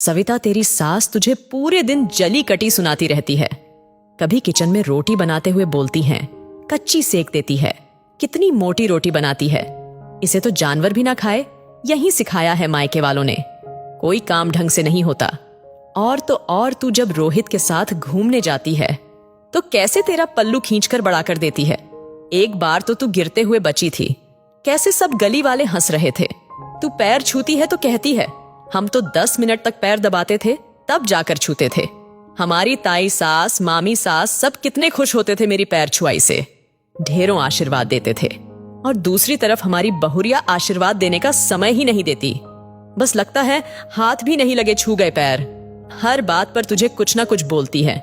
सविता, तेरी सास तुझे पूरे दिन जली कटी सुनाती रहती है। कभी किचन में रोटी बनाते हुए बोलती हैं, कच्ची सेक देती है, कितनी मोटी रोटी बनाती है, इसे तो जानवर भी ना खाए, यही सिखाया है मायके वालों ने। कोई काम ढंग से नहीं होता। और तो और तू जब रोहित के साथ घूमने जाती है तो कैसे तेरा पल्लू खींचकर बड़ा कर देती है। एक बार तो तू गिरते हुए बची थी, कैसे सब गली वाले हंस रहे थे। तू पैर छूती है तो कहती है, हम तो 10 मिनट तक पैर दबाते थे तब जाकर छूते थे। हमारी ताई सास, मामी सास सब कितने खुश होते थे मेरी पैर छुआई से, ढेरों आशीर्वाद देते थे। और दूसरी तरफ हमारी बहुरिया आशीर्वाद देने का समय ही नहीं देती। बस लगता है हाथ भी नहीं लगे छू गए पैर। हर बात पर तुझे कुछ ना कुछ बोलती है।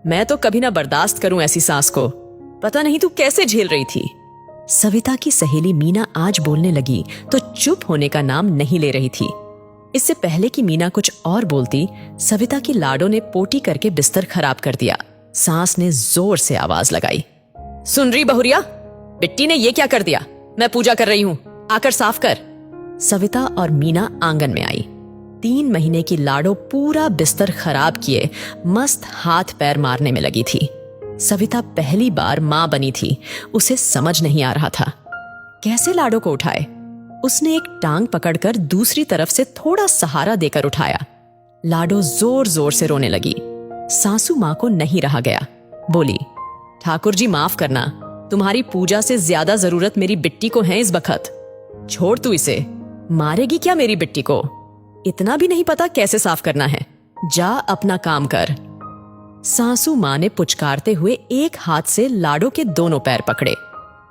मैं तो कभी ना बर्दाश्त करूं ऐसी सास को। पता नहीं तू कैसे झेल रही थी। सविता की सहेली मीना आज बोलने लगी तो चुप होने का नाम नहीं ले रही थी। इससे पहले कि मीना कुछ और बोलती, सविता की लाडो ने पोटी करके बिस्तर खराब कर दिया। सास ने जोर से आवाज लगाई, सुन रही बहुरिया, बिट्टी ने ये क्या कर दिया? मैं पूजा कर रही हूं, आकर साफ कर। सविता और मीना आंगन में आई। 3 महीने की लाडो पूरा बिस्तर खराब किए मस्त हाथ पैर मारने में लगी थी। सविता पहली बार मां बनी थी, उसे समझ नहीं आ रहा था कैसे लाडो को उठाए। उसने एक टांग पकड़कर दूसरी तरफ से थोड़ा सहारा देकर उठाया। लाडो जोर जोर से रोने लगी। सासू मां को नहीं रहा गया, बोली, ठाकुर जी माफ करना, तुम्हारी पूजा से ज्यादा जरूरत मेरी बिट्टी को है इस बखत। छोड़ तू इसे, मारेगी क्या मेरी बिट्टी को? इतना भी नहीं पता कैसे साफ करना है, जा अपना काम कर। सासू मां ने पुचकारते हुए एक हाथ से लाडो के दोनों पैर पकड़े,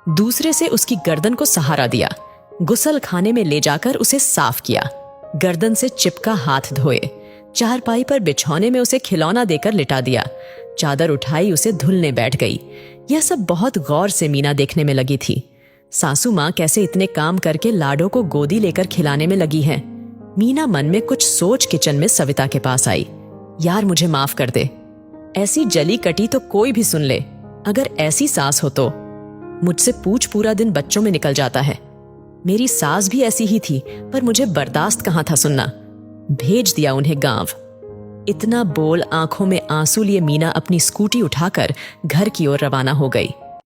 दूसरे से उसकी गर्दन को सहारा दिया। गुसल खाने में ले जाकर उसे साफ किया। गर्दन से चिपका हाथ धोए। चारपाई पर बिछौने में उसे खिलौना देकर लिटा दिया। चादर उठाई, उसे धुलने बैठ गई। यह सब बहुत गौर से मीना देखने में लगी थी। सासू मां कैसे इतने काम करके लाडो को गोदी लेकर खिलाने में लगी हैं। मीना मन में कुछ सोच किचन में सविता के पास आई। यार मुझे माफ कर दे, ऐसी जली कटी तो कोई भी सुन ले। अगर ऐसी सास हो तो मुझसे पूछ, पूरा दिन बच्चों में निकल जाता है। मेरी सास भी ऐसी ही थी, पर मुझे बर्दाश्त कहां था सुनना। भेज दिया उन्हें गांव। इतना बोल आंखों में आंसू लिए मीना अपनी स्कूटी उठाकर घर की ओर रवाना हो गई।